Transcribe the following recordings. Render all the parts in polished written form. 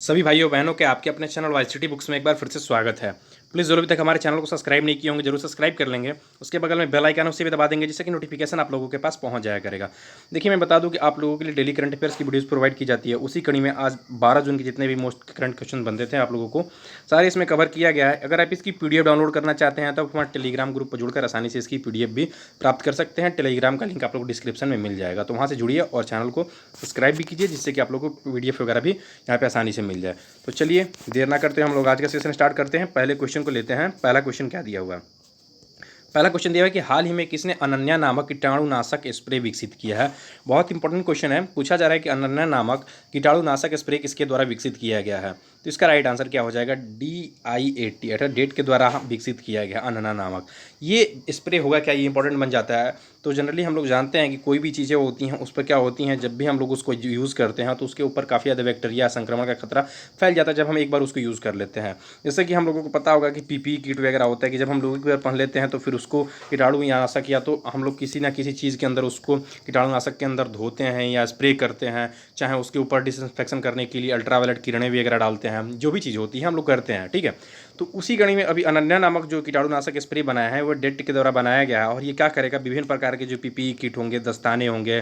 सभी भाइयों बहनों के आपके अपने चैनल वाईसीटी बुक्स में एक बार फिर से स्वागत है। प्लीज़ जो अभी तक हमारे चैनल को सब्सक्राइब नहीं किए होंगे जरूर सब्सक्राइब कर लेंगे। उसके बगल में बेल आइकन उसे भी दबा देंगे जिससे कि नोटिफिकेशन आप लोगों के पास पहुंच जाया करेगा। देखिए मैं बता दूं कि आप लोगों के लिए डेली करंट अफेयर्स की वीडियोस प्रोवाइड की जाती है। उसी कड़ी में आज 12 जून के जितने भी मोस्ट करंट क्वेश्चन बनते थे आप लोगों को सारे इसमें कवर किया गया है। अगर आप इसकी पीडीएफ डाउनलोड करना चाहते हैं तो आप हमारे टेलीग्राम ग्रुप पर जुड़कर आसानी से इसकी पीडीएफ भी प्राप्त कर सकते हैं। टेलीग्राम का लिंक आप लोग को डिस्क्रिप्शन में मिल जाएगा, तो वहाँ से जुड़िए और चैनल को सब्सक्राइब भी कीजिए जिससे कि आप लोग को पीडीएफ वगैरह भी यहाँ पे आसानी से मिल जाए। तो चलिए देर ना करते हम लोग आज का सेशन स्टार्ट करते हैं। पहले क्वेश्चन को लेते हैं। पहला क्वेश्चन क्या दिया हुआ है? पहला क्वेश्चन दिया है कि हाल ही में किसने अनन्या नामक कीटाणुनाशक स्प्रे विकसित किया है। बहुत इंपॉर्टेंट क्वेश्चन है। पूछा जा रहा है कि अनन्या नामक कीटाणुनाशक स्प्रे किसके द्वारा विकसित किया गया है। तो इसका राइट आंसर क्या हो जाएगा? DIAT अर्थात डेट के द्वारा विकसित किया गया अनन्या नामक ये स्प्रे होगा क्या, ये इंपॉर्टेंट बन जाता है। तो जनरली हम लोग जानते हैं कि कोई भी चीज़ें होती हैं उस पर क्या होती हैं, जब भी हम लोग उसको यूज़ करते हैं तो उसके ऊपर काफ़ी ज़्यादा बैक्टीरिया संक्रमण का खतरा फैल जाता है जब हम एक बार उसको यूज़ कर लेते हैं। जैसे कि हम लोगों को पता होगा कि PPE किट वगैरह होता है कि जब हम लोग एक बार पहन लेते हैं तो फिर उसको कीटाणुनाशक या तो हम लोग किसी ना किसी चीज़ के अंदर उसको कीटाणुनाशक के अंदर धोते हैं या स्प्रे करते हैं, चाहे उसके ऊपर डिसइंफेक्शन करने के लिए अल्ट्रावायलेट किरणें वगैरह डालते हैं, जो भी चीज़ होती है हम लोग करते हैं। ठीक है, तो उसी कड़ी में अभी अनन्या नामक जो कीटाणुनाशक स्प्रे बनाया है वो डेट के द्वारा बनाया गया है। और ये क्या करेगा, विभिन्न प्रकार के जो PPE किट होंगे, दस्ताने होंगे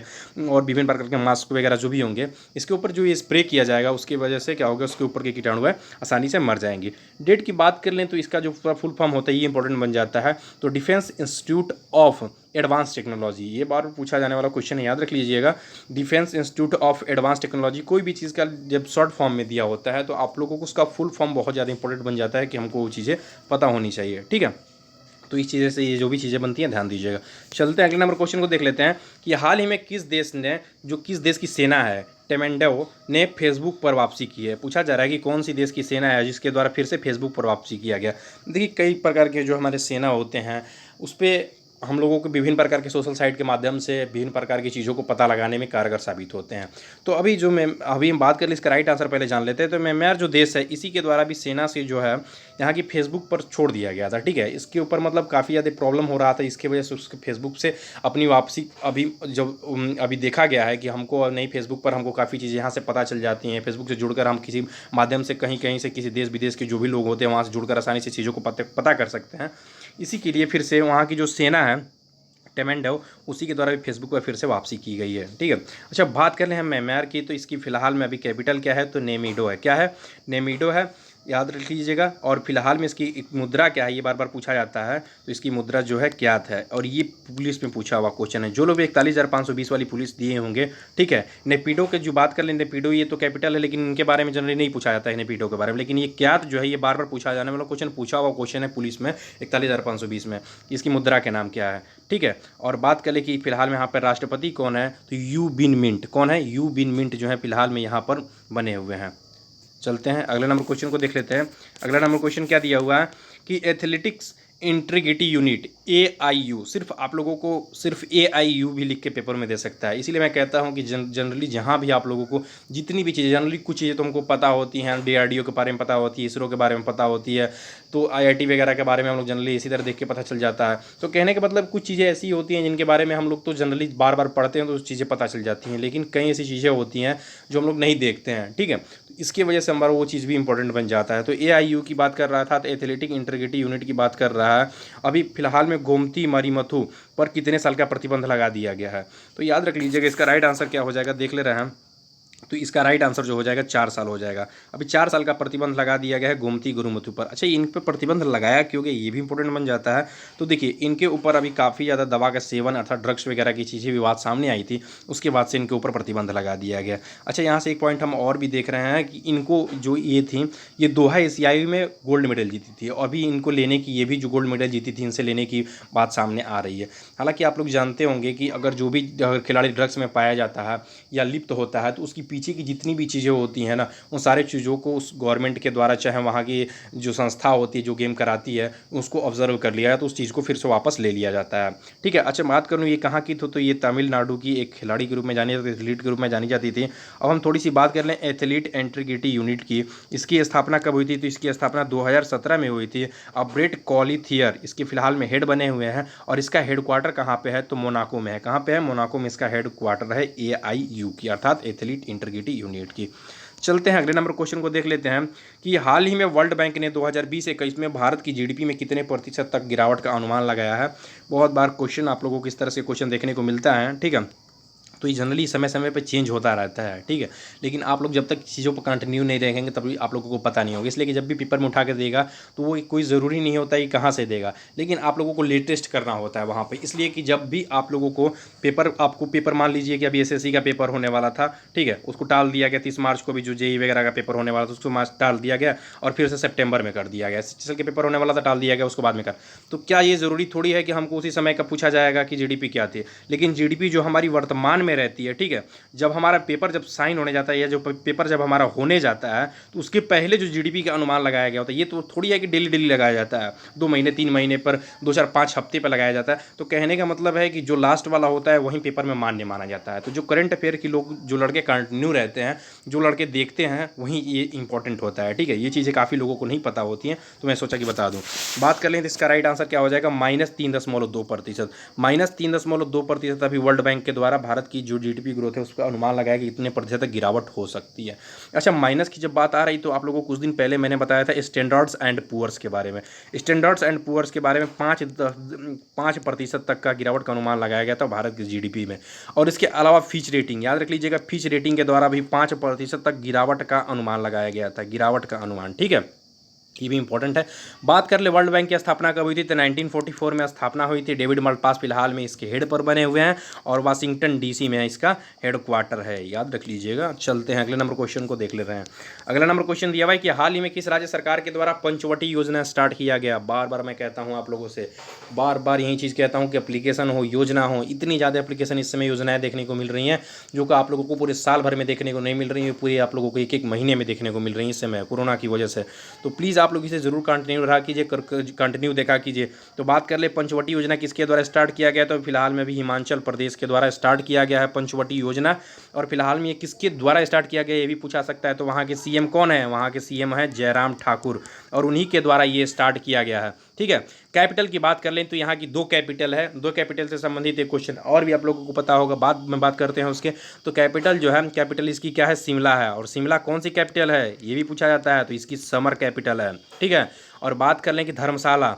और विभिन्न प्रकार के मास्क वगैरह जो भी होंगे, इसके ऊपर जो ये स्प्रे किया जाएगा उसकी वजह से क्या होगा, उसके ऊपर के कीटाणु है आसानी से मर जाएंगे। डेट की बात कर लें तो इसका जो पूरा फुल फॉर्म होता है ये इंपॉर्टेंट बन जाता है। तो defence institute of advance technology, ये बार पूछा जाने वाला क्वेश्चन है, याद रख लीजिएगा। Defence institute of advance technology, कोई भी चीज़ का जब शॉर्ट फॉर्म में दिया होता है तो आप लोगों को उसका फुल फॉर्म बहुत ज़्यादा इंपॉर्टेंट बन जाता है कि हमको वो चीज़ें पता होनी चाहिए। ठीक है, तो इस चीज़ें से ये जो भी चीज़ें बनती हैं ध्यान दीजिएगा। चलते हैं अगले नंबर क्वेश्चन को देख लेते हैं कि हाल ही में किस देश की सेना है टेमेंडो ने फेसबुक पर वापसी की है। पूछा जा रहा है कि कौन सी देश की सेना है जिसके द्वारा फिर से फेसबुक पर वापसी किया गया। देखिए कई प्रकार के जो हमारे सेना होते हैं उस पर हम लोगों को विभिन्न प्रकार के सोशल साइट के माध्यम से विभिन्न प्रकार की चीज़ों को पता लगाने में कारगर साबित होते हैं। तो अभी हम बात कर ले, इसका राइट आंसर पहले जान लेते हैं। तो म्यांमार जो देश है इसी के द्वारा भी सेना से जो है यहाँ की फेसबुक पर छोड़ दिया गया था। ठीक है, इसके ऊपर मतलब काफ़ी ज़्यादा प्रॉब्लम हो रहा था, इसकी वजह से उसके फेसबुक से अपनी वापसी अभी देखा गया है कि हमको नहीं, फेसबुक पर हमको काफ़ी चीज़ें यहाँ से पता चल जाती हैं। फेसबुक से जुड़कर हम किसी माध्यम से कहीं कहीं से किसी देश विदेश के जो भी लोग होते हैं वहाँ से जुड़कर आसानी से चीज़ों को पता कर सकते हैं। इसी के लिए फिर से वहाँ की जो सेना है टेमेंडो उसी के द्वारा भी फेसबुक पर फिर से वापसी की गई है। ठीक है, अच्छा बात कर लें हम म्यांमार की, तो इसकी फ़िलहाल में अभी कैपिटल क्या है, तो नेमिडो है। क्या है? नेमिडो है, याद रख लीजिएगा। और फिलहाल में इसकी एक मुद्रा क्या है, ये बार बार पूछा जाता है, तो इसकी मुद्रा जो है क्यात है। और ये पुलिस में पूछा हुआ क्वेश्चन है। जो लोग 41,520 वाली पुलिस दिए होंगे, ठीक है। नेपिडो के जो बात कर लें, नेपिडो ये तो कैपिटल है लेकिन इनके बारे में जनरली नहीं पूछा जाता है नेपिडो के बारे में, लेकिन ये क्यात जो है ये बार बार पूछा जाने वाला क्वेश्चन, पूछा हुआ क्वेश्चन है पुलिस में 41,520 में। इसकी मुद्रा के नाम क्या है? ठीक है, और बात करें कि फिलहाल में यहाँ पर राष्ट्रपति कौन है, तो यू बिन मिंट। कौन है? यू बिन मिंट जो है फिलहाल में यहाँ पर बने हुए हैं। चलते हैं अगले नंबर क्वेश्चन को देख लेते हैं। अगला नंबर क्वेश्चन क्या दिया हुआ है कि एथलेटिक्स इंटीग्रिटी यूनिट AIU, सिर्फ आप लोगों को सिर्फ AIU भी लिख के पेपर में दे सकता है। इसीलिए मैं कहता हूं कि जनरली जहां भी आप लोगों को जितनी भी चीज़ें, जनरली कुछ चीज़ें तो हमको पता होती हैं, DRDO के बारे में पता होती है, इसरो के बारे में पता होती है, तो IIT वगैरह के बारे में हम लोग जनरली इसी तरह देख के पता चल जाता है। तो कहने का मतलब कुछ चीज़ें ऐसी होती हैं जिनके बारे में हम लोग तो जनरली बार बार पढ़ते हैं तो उस चीज़ें पता चल जाती हैं, लेकिन कई ऐसी चीज़ें होती हैं जो हम लोग नहीं देखते हैं। ठीक है, इसकी वजह से हमारा वो चीज़ भी इंपॉर्टेंट बन जाता है। तो AIU की बात कर रहा था, तो एथलेटिक इंटीग्रिटी यूनिट की बात कर रहा है। अभी फिलहाल में गोमती मरीमथु पर कितने साल का प्रतिबंध लगा दिया गया है? तो याद रख लीजिएगा इसका राइट आंसर क्या हो जाएगा, देख ले रहे हैं हम। तो इसका राइट आंसर जो हो जाएगा 4 साल हो जाएगा। अभी 4 साल का प्रतिबंध लगा दिया गया है गोमती गुरुमुथु पर। अच्छा, इन पर प्रतिबंध लगाया क्योंकि ये भी इंपॉर्टेंट बन जाता है। तो देखिए इनके ऊपर अभी काफ़ी ज़्यादा दवा का सेवन अर्थात ड्रग्स वगैरह की चीज़ें विवाद सामने आई थी, उसके बाद से इनके ऊपर प्रतिबंध लगा दिया गया। अच्छा, यहाँ से एक पॉइंट हम और भी देख रहे हैं कि इनको जो ये थी, ये दोहा एशियाई में गोल्ड मेडल जीती थी, और अभी इनको लेने की, ये भी जो गोल्ड मेडल जीती थी इनसे लेने की बात सामने आ रही है। हालांकि आप लोग जानते होंगे कि अगर जो भी खिलाड़ी ड्रग्स में पाया जाता है या लिप्त होता है तो उसकी पीछे की जितनी भी चीज़ें होती हैं ना, उन सारे चीज़ों को उस गवर्नमेंट के द्वारा, चाहे वहाँ की जो संस्था होती है जो गेम कराती है, उसको ऑब्जर्व कर लिया है तो उस चीज़ को फिर से वापस ले लिया जाता है। ठीक है, अच्छा बात करूँ ये कहाँ की, तो ये तमिलनाडु की एक खिलाड़ी के रूप में जानी जाती, एथलीट के रूप में जानी जाती थी। अब हम थोड़ी सी बात कर लें एथलीट इंटीग्रिटी यूनिट की। इसकी स्थापना कब हुई थी? तो इसकी स्थापना 2017 में हुई थी। अब ब्रेट कॉलीथियर इसके फिलहाल में हेड बने हुए हैं, और इसका हेडक्वार्टर कहाँ पे है, तो मोनाको में है। कहाँ पे है? मोनाको में इसका हेडक्वार्टर है AIU की अर्थात एथलीट इंटीग्रिटी यूनिट की। चलते हैं अगले नंबर क्वेश्चन को देख लेते हैं कि हाल ही में वर्ल्ड बैंक ने 2020-21 में भारत की जीडीपी में कितने प्रतिशत तक गिरावट का अनुमान लगाया है। बहुत बार क्वेश्चन आप लोगों को इस तरह से क्वेश्चन देखने को मिलता है, ठीक है। तो ये जनरली समय समय पे चेंज होता रहता है, ठीक है। लेकिन आप लोग जब तक चीज़ों पर कंटिन्यू नहीं देखेंगे तभी आप लोगों को पता नहीं होगा। इसलिए कि जब भी पेपर में उठा के देगा तो वो कोई ज़रूरी नहीं होता कि कहाँ से देगा, लेकिन आप लोगों को लेटेस्ट करना होता है वहाँ पे। इसलिए कि जब भी आप लोगों को पेपर मान लीजिए कि अभी एसएससी का पेपर होने वाला था, ठीक है, उसको टाल दिया गया 30 मार्च को भी, जो जेई वगैरह का पेपर होने वाला था उसको मार्च टाल दिया गया और फिर से सितंबर में कर दिया गया। एसएससी के पेपर होने वाला था, टाल दिया गया, उसको बाद में कर। तो क्या ये ज़रूरी थोड़ी है कि हमको उसी समय का पूछा जाएगा कि जीडीपी क्या थी। लेकिन जीडीपी जो हमारी वर्तमान में रहती है, ठीक है, जब हमारा पेपर जब साइन होने जाता है या जो पेपर जब हमारा होने जाता है तो उसके पहले जो जीडीपी का अनुमान लगाया गया होता है, ये तो थोड़ी है कि डेली डेली लगाया जाता है, 2 महीने 3 महीने पर, 2 4 5 हफ्ते पर लगाया जाता है। तो कहने का मतलब है कि जो लास्ट वाला होता है वहीं पेपर में मान्य माना जाता है। तो जो करंट अफेयर के लोग, जो लड़के कंटिन्यू रहते हैं, जो लड़के देखते हैं, वहीं ये इंपॉर्टेंट होता है, ठीक है। ये चीज़ें काफ़ी लोगों को नहीं पता होती हैं, तो मैं सोचा कि बता दूँ। बात कर लें तो इसका राइट आंसर क्या हो जाएगा, -3.2%। -3.2% अभी वर्ल्ड बैंक के द्वारा भारत की जो जीडीपी ग्रोथ है उसका अनुमान लगाया कि इतने प्रतिशत तक गिरावट हो सकती है। अच्छा, माइनस की जब बात आ रही तो आप लोगों को कुछ दिन पहले मैंने बताया था स्टैंडर्ड्स एंड पुअर्स के बारे में। स्टैंडर्ड्स एंड पुअर्स के बारे में 5% तक का गिरावट का अनुमान लगाया गया था भारत की जीडीपी में। और इसके अलावा फिच रेटिंग, याद रख लीजिएगा, फिच रेटिंग के द्वारा भी 5% तक गिरावट का अनुमान लगाया गया था, गिरावट का अनुमान, ठीक है। ये भी इंपॉर्टेंट है। बात कर ले वर्ल्ड बैंक की स्थापना कब हुई थी, तो 1944 में स्थापना हुई थी। डेविड माल्पास फिलहाल में इसके हेड पर बने हुए हैं और वाशिंगटन डीसी में इसका हेड क्वार्टर है, याद रख लीजिएगा। चलते हैं अगले नंबर क्वेश्चन को देख ले रहे हैं। अगला नंबर क्वेश्चन दिया भाई कि हाल ही में किस राज्य सरकार के द्वारा पंचवटी योजना स्टार्ट किया गया। बार बार मैं कहता हूँ आप लोगों से, बार बार यही चीज़ कहता हूँ कि एप्लीकेशन हो, योजना हो, इतनी ज़्यादा एप्लीकेशन इस समय योजनाएं देखने को मिल रही हैं जो कि आप लोगों को पूरे साल भर में देखने को नहीं मिल रही है, पूरे आप लोगों को एक एक महीने में देखने को मिल रही है इस समय कोरोना की वजह से। तो प्लीज़ आप लोग इसे ज़रूर कंटिन्यू रहा कीजिए, कंटिन्यू देखा कीजिए। तो बात कर ले पंचवटी योजना किसके द्वारा स्टार्ट किया गया, तो फिलहाल में भी हिमाचल प्रदेश के द्वारा स्टार्ट किया गया है पंचवटी योजना। और फिलहाल में ये किसके द्वारा स्टार्ट किया गया ये भी पूछा सकता है। तो वहाँ के सीएम कौन है, वहाँ के सीएम है जयराम ठाकुर, और उन्हीं के द्वारा ये स्टार्ट किया गया है, ठीक है। कैपिटल की बात कर लें तो यहाँ की 2 कैपिटल है, 2 कैपिटल से संबंधित एक क्वेश्चन और भी आप लोगों को पता होगा, बाद में बात करते हैं उसके। तो कैपिटल जो है, कैपिटल इसकी क्या है, शिमला है। और शिमला कौन सी कैपिटल है ये भी पूछा जाता है, तो इसकी समर कैपिटल है, ठीक है। और बात कर लें कि धर्मशाला,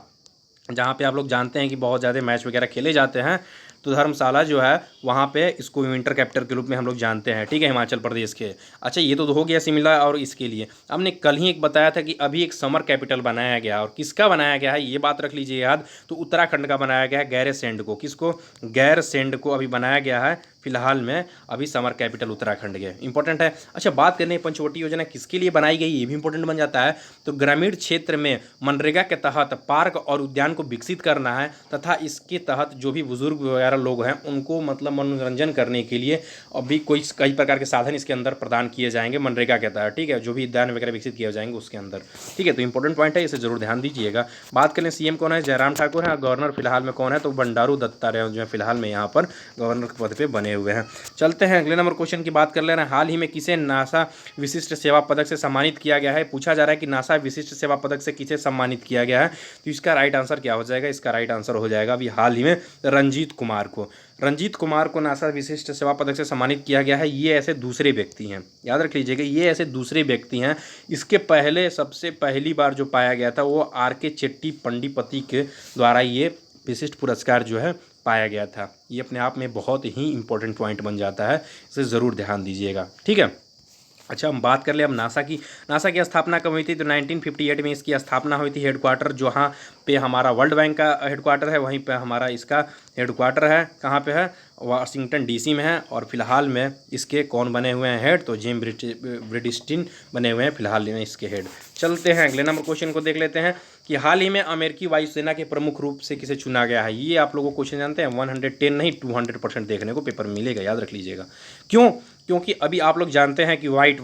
जहाँ पे आप लोग जानते हैं कि बहुत ज़्यादा मैच वगैरह खेले जाते हैं, तो धर्मशाला जो है वहाँ पे इसको विंटर कैपिटल के रूप में हम लोग जानते हैं, ठीक है, हिमाचल प्रदेश के। अच्छा, ये तो हो गया शिमला और इसके लिए। हमने कल ही एक बताया था कि अभी एक समर कैपिटल बनाया गया, और किसका बनाया गया है ये बात रख लीजिए याद। तो उत्तराखंड का बनाया गया है, गैरसैंड को। किसको, गैरसैंड को अभी बनाया गया है फिलहाल में, अभी समर कैपिटल उत्तराखंड के, इंपॉर्टेंट है। अच्छा, बात करने पंचवटी योजना किसके लिए बनाई गई ये भी इंपॉर्टेंट बन जाता है। तो ग्रामीण क्षेत्र में मनरेगा के तहत पार्क और उद्यान को विकसित करना है, तथा इसके तहत जो भी बुजुर्ग वगैरह लोग हैं उनको मतलब मनोरंजन करने के लिए अभी कई प्रकार के साधन इसके अंदर प्रदान किए जाएंगे मनरेगा के तहत, ठीक है, जो भी उद्यान वगैरह विकसित किए जाएंगे उसके अंदर, ठीक है। तो इंपॉर्टेंट पॉइंट है, इसे जरूर ध्यान दीजिएगा। बात करें सीएम कौन है, जयराम ठाकुर है। गवर्नर फिलहाल में कौन है, तो बंडारू दत्तात्रेय जो है फिलहाल में यहाँ पर गवर्नर के पद पर बने हुए हैं। चलते हैं अगले नंबर क्वेश्चन की बात कर ले रहे हैं। हाल ही में किसे नासा विशिष्ट सेवा पदक से सम्मानित किया गया है, पूछा जा रहा है कि नासा विशिष्ट सेवा पदक से किसे सम्मानित किया गया है। तो इसका राइट आंसर क्या हो जाएगा, इसका राइट आंसर हो जाएगा अभी हाल ही में रंजीत कुमार को। रंजीत कुमार को नासा विशिष्ट सेवा पदक से सम्मानित किया गया है। ये ऐसे दूसरे व्यक्ति हैं, याद रख लीजिएगा, ये ऐसे दूसरे व्यक्ति हैं। इसके पहले सबसे पहली बार जो पाया गया था वो आर.के. चेट्टी पंडिपति के द्वारा ये विशिष्ट पुरस्कार जो है पाया गया था। ये अपने आप में बहुत ही इंपॉर्टेंट पॉइंट बन जाता है, इसे ज़रूर ध्यान दीजिएगा, ठीक है। अच्छा, हम बात कर ले अब नासा की। नासा की स्थापना कब हुई थी, तो 1958 में इसकी स्थापना हुई थी। हेडक्वार्टर जहाँ पे हमारा वर्ल्ड बैंक का हेडक्वार्टर है वहीं पे हमारा इसका हेडक्वार्टर है, कहाँ पे है, वाशिंगटन डीसी में है। और फिलहाल में इसके कौन बने हुए हैं हेड, तो जिम ब्रिटिस्टिन बने हुए हैं फिलहाल में इसके हेड। चलते हैं अगले नंबर क्वेश्चन को देख लेते हैं कि हाल ही में अमेरिकी वायुसेना के प्रमुख रूप से किसे चुना गया है। ये आप लोगों को क्वेश्चन जानते हैं, 110 नहीं 200% देखने को पेपर मिलेगा, याद रख लीजिएगा। क्यों, क्योंकि अभी आप लोग जानते हैं कि वाइट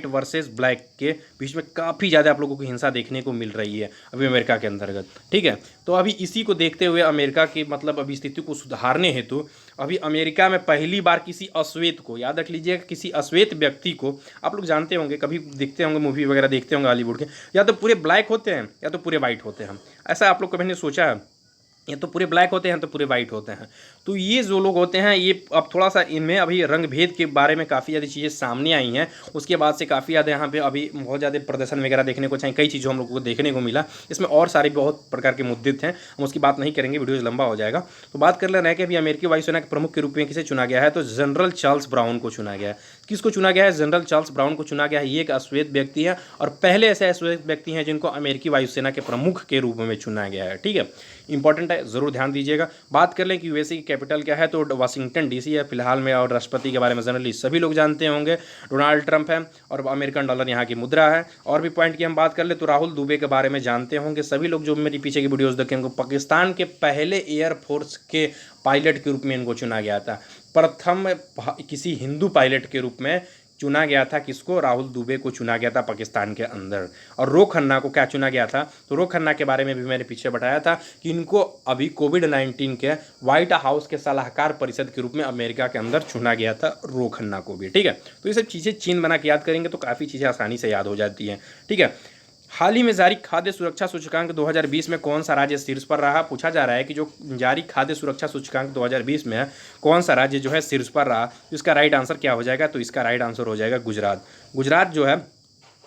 वर्सेस ब्लैक के बीच में काफ़ी ज़्यादा आप लोगों को हिंसा देखने को मिल रही है अभी अमेरिका के अंतर्गत, ठीक है। तो अभी इसी को देखते हुए अमेरिका की मतलब अभी स्थिति को सुधारने हेतु अभी अमेरिका में पहली बार किसी अश्वेत को, याद रख लीजिएगा, किसी अश्वेत व्यक्ति को, आप लोग जानते होंगे, कभी देखते होंगे मूवी वगैरह देखते होंगे हॉलीवुड के, या तो पूरे ब्लैक होते हैं या तो पूरे वाइट होते हैं। ऐसा आप लोग कभी नहीं सोचा है ये तो पूरे ब्लैक होते हैं तो पूरे वाइट होते हैं। तो ये जो लोग होते हैं ये अब थोड़ा सा इनमें अभी रंग भेद के बारे में काफ़ी ज़्यादा चीज़ें सामने आई हैं। उसके बाद से काफ़ी ज़्यादा यहाँ पे अभी बहुत ज़्यादा प्रदर्शन वगैरह देखने को चाहिए, कई चीज़ों हम लोगों को देखने को मिला। इसमें और सारे बहुत प्रकार के मुद्दे थे, हम उसकी बात नहीं करेंगे, वीडियो लंबा हो जाएगा। तो बात कर ले रहे हैं कि अभी अमेरिकी वायुसेना के प्रमुख के रूप में किसे चुना गया है, तो जनरल चार्ल्स ब्राउन को चुना गया है। किसको चुना गया है? जनरल चार्ल्स ब्राउन को चुना गया है। ये एक अश्वेत व्यक्ति है और पहले ऐसे अश्वेत व्यक्ति हैं जिनको अमेरिकी वायुसेना के प्रमुख के रूप में चुना गया है। ठीक है, इंपॉर्टेंट है, जरूर ध्यान दीजिएगा। बात कर लें कि यूएसए की कैपिटल क्या है, तो वाशिंगटन डीसी है फिलहाल में, और राष्ट्रपति के बारे में जनरली सभी लोग जानते होंगे, डोनाल्ड ट्रंप है, और अमेरिकन डॉलर यहाँ की मुद्रा है। और भी पॉइंट की हम बात कर ले तो राहुल दुबे के बारे में जानते होंगे सभी लोग, जो मेरी पीछे की वीडियोस देखेंगे। पाकिस्तान के पहले एयरफोर्स के पायलट के रूप में इनको चुना गया था, प्रथम किसी हिंदू पायलट के रूप में चुना गया था। किसको? राहुल दुबे को चुना गया था पाकिस्तान के अंदर। और रो खन्ना को क्या चुना गया था, तो रो खन्ना के बारे में भी मैंने पीछे बताया था कि इनको अभी कोविड-19 के व्हाइट हाउस के सलाहकार परिषद के रूप में अमेरिका के अंदर चुना गया था, रो खन्ना को भी। ठीक है, तो ये सब चीज़ें चिन्ह बना के याद करेंगे तो काफ़ी चीज़ें आसानी से याद हो जाती हैं। ठीक है, हाल ही में जारी खाद्य सुरक्षा सूचकांक 2020 में कौन सा राज्य शीर्ष पर रहा? पूछा जा रहा है कि जो जारी खाद्य सुरक्षा सूचकांक 2020 में है, कौन सा राज्य जो है शीर्ष पर रहा? तो इसका राइट आंसर क्या हो जाएगा? तो इसका राइट आंसर हो जाएगा गुजरात। गुजरात जो है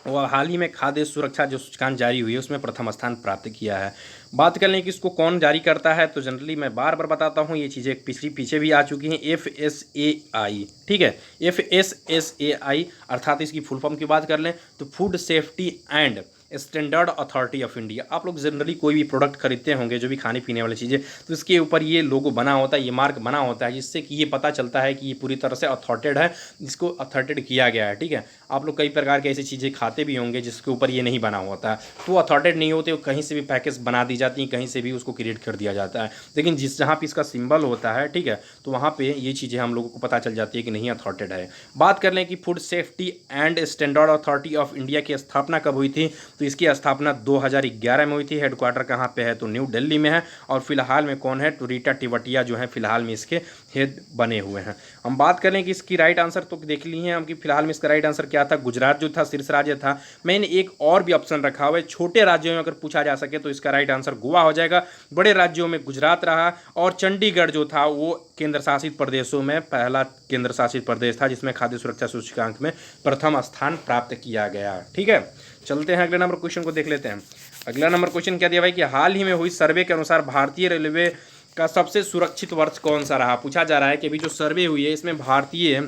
वो हाल ही में खाद्य सुरक्षा जो सूचकांक जारी हुई है उसमें प्रथम स्थान प्राप्त किया है। बात कर लें कि इसको कौन जारी करता है, तो जनरली मैं बार बार बताता हूँ, ये चीज़ें पीछे भी आ चुकी हैं। FSSAI, ठीक है, FSSAI अर्थात इसकी फुल फॉर्म की बात कर लें तो food safety and standard authority of India. आप लोग जनरली कोई भी प्रोडक्ट खरीदते होंगे, जो भी खाने पीने वाली चीज़ें, तो इसके ऊपर ये लोगो बना होता है, ये मार्क बना होता है, जिससे कि ये पता चलता है कि ये पूरी तरह से अथॉरिटेड है, इसको अथॉरिटेड किया गया है। ठीक है, आप लोग कई प्रकार की ऐसी चीज़ें खाते भी होंगे जिसके ऊपर ये नहीं बना होता है, तो वो अथॉरिटेड नहीं होते, वो कहीं से भी पैकेज बना दी जाती हैं, कहीं से भी उसको क्रिएट कर दिया जाता है। लेकिन जहाँ पर इसका सिंबल होता है, ठीक है, तो वहाँ पर ये चीज़ें हम लोगों को पता चल जाती है कि नहीं अथॉरिटेड है। बात कर लें कि food safety and standard authority of India की स्थापना कब हुई थी, तो इसकी स्थापना 2011 में हुई थी। हेडक्वार्टर कहाँ पे है, तो न्यू दिल्ली में है। और फिलहाल में कौन है, तो रीटा टिवटिया जो है फिलहाल में इसके हेड बने हुए हैं। हम बात करें कि इसकी राइट आंसर तो देख ली है हम कि फिलहाल में इसका राइट आंसर क्या था, गुजरात जो था शीर्ष राज्य था। मैंने एक और भी ऑप्शन रखा हुआ है, छोटे राज्यों में अगर पूछा जा सके तो इसका राइट आंसर गोवा हो जाएगा। बड़े राज्यों में गुजरात रहा, और चंडीगढ़ जो था वो केंद्र शासित प्रदेशों में पहला केंद्र शासित प्रदेश था जिसमें खाद्य सुरक्षा सूचकांक में प्रथम स्थान प्राप्त किया गया। ठीक है, चलते हैं अगले नंबर क्वेश्चन को देख लेते हैं। अगला नंबर क्वेश्चन क्या दिया भाई कि हाल ही में हुई सर्वे के अनुसार भारतीय रेलवे का सबसे सुरक्षित वर्ष कौन सा रहा। पूछा जा रहा है कि अभी जो सर्वे हुई है इसमें भारतीय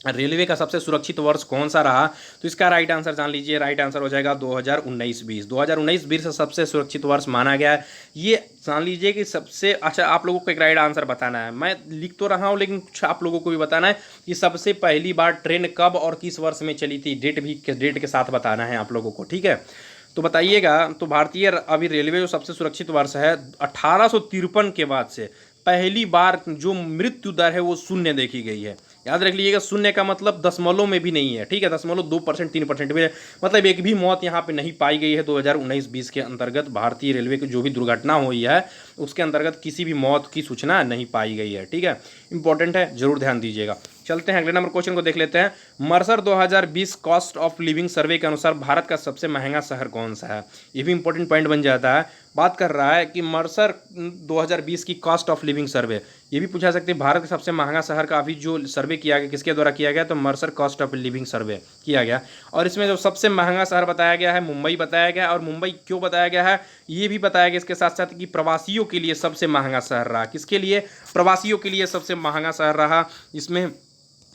रेलवे का सबसे सुरक्षित वर्ष कौन सा रहा, तो इसका राइट आंसर जान लीजिए, राइट आंसर हो जाएगा 2019-20। 2019-20 से सबसे सुरक्षित वर्ष माना गया है, ये जान लीजिए कि सबसे अच्छा। आप लोगों को एक राइट आंसर बताना है, मैं लिख तो रहा हूँ लेकिन कुछ आप लोगों को भी बताना है कि सबसे पहली बार ट्रेन कब और किस वर्ष में चली थी, डेट के साथ बताना है आप लोगों को। ठीक है, तो बताइएगा। तो भारतीय अभी रेलवे जो सबसे सुरक्षित वर्ष है 1853 के बाद से पहली बार जो मृत्यु दर है वो शून्य देखी गई है। याद रख लीजिएगा, शून्य का मतलब दशमलव में भी नहीं है। ठीक है, 0.2% 3% भी है, मतलब एक भी मौत यहाँ पे नहीं पाई गई है। 2019-20 के अंतर्गत भारतीय रेलवे की जो भी दुर्घटना हुई है उसके अंतर्गत किसी भी मौत की सूचना नहीं पाई गई है। ठीक है, इंपॉर्टेंट है, जरूर ध्यान दीजिएगा। चलते हैं अगले नंबर क्वेश्चन को देख लेते हैं। मर्सर 2020 कॉस्ट ऑफ लिविंग सर्वे के अनुसार भारत का सबसे महंगा शहर कौन सा है, ये भी इंपॉर्टेंट पॉइंट बन जाता है। बात कर रहा है कि मर्सर 2020 की कॉस्ट ऑफ लिविंग सर्वे, ये भी पूछा सकते हैं भारत का सबसे महंगा शहर का अभी जो सर्वे किया गया किसके द्वारा किया गया, तो मर्सर कॉस्ट ऑफ लिविंग सर्वे किया गया। और इसमें जो सबसे महंगा शहर बताया गया है मुंबई बताया गया, और मुंबई क्यों बताया गया है ये भी बताया गया इसके साथ साथ कि प्रवासियों के लिए सबसे महंगा शहर रहा। किसके लिए, प्रवासियों के लिए सबसे महंगा शहर रहा। इसमें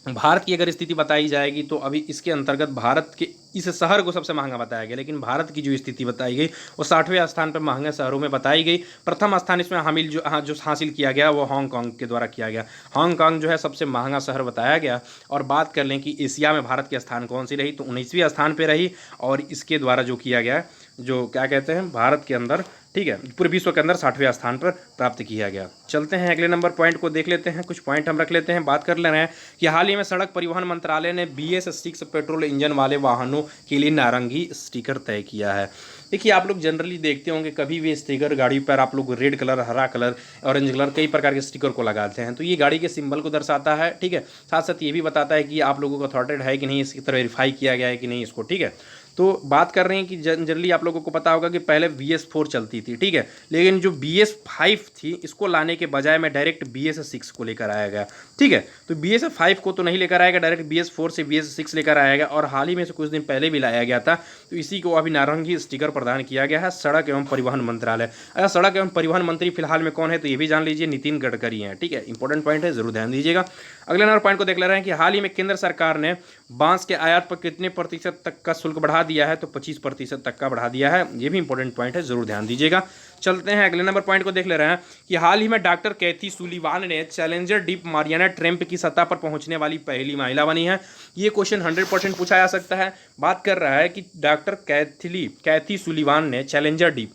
भारत की अगर स्थिति बताई जाएगी तो अभी इसके अंतर्गत भारत के इस शहर को सबसे महंगा बताया गया, लेकिन भारत की जो स्थिति बताई गई वो 60वें स्थान पर महंगे शहरों में बताई गई। प्रथम स्थान इसमें जो हासिल किया गया वो हांगकांग के द्वारा किया गया। हांगकांग जो है सबसे महंगा शहर बताया गया। और बात कर लें कि एशिया में भारत की स्थान कौन सी रही, तो 19वें स्थान पर रही। और इसके द्वारा जो किया गया, जो क्या कहते हैं, भारत के अंदर, ठीक है, पूरे विश्व के अंदर 60वें स्थान पर प्राप्त किया गया। चलते हैं अगले नंबर पॉइंट को देख लेते हैं, कुछ पॉइंट हम रख लेते हैं। बात कर ले रहे हैं कि हाल ही में सड़क परिवहन मंत्रालय ने BS6 पेट्रोल इंजन वाले वाहनों के लिए नारंगी स्टिकर तय किया है। देखिए, आप लोग जनरली देखते होंगे कभी भी स्टिकर गाड़ी पर आप लोग रेड कलर, हरा कलर, ऑरेंज कलर, कई प्रकार के स्टिकर को लगाते हैं, तो ये गाड़ी के सिंबल को दर्शाता है। ठीक है, साथ साथ ये भी बताता है कि आप लोगों को अथॉरिटेड है कि नहीं, इसकी तरह वेरीफाई किया गया है कि नहीं इसको। ठीक है, तो बात कर रहे हैं कि जनरली आप लोगों को पता होगा कि पहले BS4 चलती थी, ठीक है, लेकिन जो BS5 थी इसको लाने के बजाय मैं डायरेक्ट BS6 को लेकर आया गया, ठीक है। तो BS5 को तो नहीं लेकर आएगा, डायरेक्ट BS4 से BS6 लेकर आएगा, और हाल ही में से कुछ दिन पहले भी लाया गया था। तो इसी को अभी नारंगी स्टिकर प्रदान किया गया है सड़क एवं परिवहन मंत्रालय। अच्छा, सड़क एवं परिवहन मंत्री फिलहाल में कौन है तो ये भी जान लीजिए, नितिन गडकरी हैं, ठीक है। इंपॉर्टेंट पॉइंट है, जरूर ध्यान दीजिएगा। अगले नंबर पॉइंट को देख ले रहे हैं कि हाल ही में केंद्र सरकार ने बांस के आयात पर कितने प्रतिशत तक का शुल्क बढ़ा दिया है, तो 25% तक का बढ़ा दिया है। ये भी इंपॉर्टेंट पॉइंट है, जरूर ध्यान दीजिएगा। चलते हैं अगले नंबर पॉइंट को देख ले रहे हैं कि हाल ही में डॉक्टर कैथी सुलीवान ने चैलेंजर डीप मारियाना ट्रैम्प की सतह पर पहुंचने वाली पहली महिला बनी है। ये क्वेश्चन 100% पूछा जा सकता है। बात कर रहा है कि डॉक्टर कैथी सुलीवान ने चैलेंजर डीप,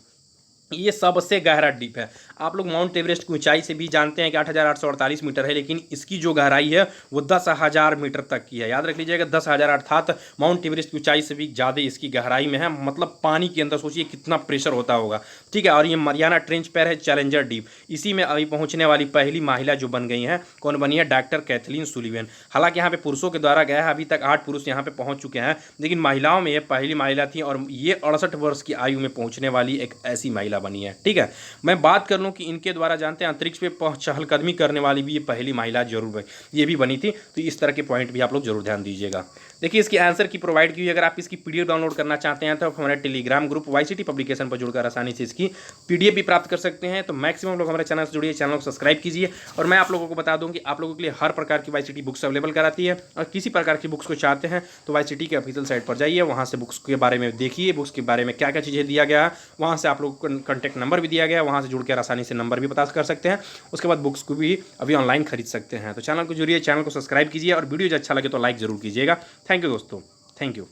ये सबसे गहरा डीप है। आप लोग माउंट एवरेस्ट की ऊंचाई से भी जानते हैं कि 8,848 मीटर है, लेकिन इसकी जो गहराई है वो 10,000 मीटर तक की है। याद रख लीजिएगा, 10,000 अर्थात माउंट एवरेस्ट की ऊंचाई से भी ज़्यादा इसकी गहराई में है। मतलब पानी के अंदर सोचिए कितना प्रेशर होता होगा, ठीक है। और ये मरियाना ट्रेंच पैर है चैलेंजर डीप, इसी में अभी पहुँचने वाली पहली महिला जो बन गई हैं, कौन बनी है, डॉक्टर कैथलीन सुलीवान। हालांकि यहाँ पे पुरुषों के द्वारा गया है, अभी तक 8 पुरुष यहाँ पे पहुँच चुके हैं, लेकिन महिलाओं में ये पहली महिला थी, और ये 68 वर्ष की आयु में पहुँचने वाली एक ऐसी महिला बनी है, ठीक है। मैं बात कर लूँ कि इनके द्वारा जानते हैं अंतरिक्ष पे चहलकदमी करने वाली भी ये पहली महिला जरूर ये भी बनी थी। तो इस तरह के पॉइंट भी आप लोग जरूर ध्यान दीजिएगा। देखिए, इसकी आंसर की प्रोवाइड की हुई, अगर आप इसकी PDF डाउनलोड करना चाहते हैं तो आप हमारे टेलीग्राम ग्रुप YCT पब्लिकेशन पर जुड़कर आसानी से इसकी PDF भी प्राप्त कर सकते हैं। तो मैक्सिमम लोग हमारे चैनल से जुड़िए, चैनल को सब्सक्राइब कीजिए। और मैं आप लोगों को बता दूं कि आप लोगों के लिए हर प्रकार की YCT बुक्स अवेलेबल कराती है, और किसी प्रकार की बुक्स को चाहते हैं तो YCT के ऑफिशियल साइट पर जाइए, वहाँ से बुक्स के बारे में देखिए, बुक्स के बारे में क्या क्या चीज़ें दिया गया है, वहाँ से आप लोग को कॉन्टैक्ट नंबर भी दिया गया है, वहाँ से जुड़कर आसानी से नंबर भी पता कर सकते हैं। उसके बाद बुक्स को भी अभी ऑनलाइन खरीद सकते हैं। तो चैनल को जुड़िए, चैनल को सब्सक्राइब कीजिए, और वीडियो जो अच्छा लगे तो लाइक जरूर कीजिएगा। थैंक यू दोस्तों, थैंक यू।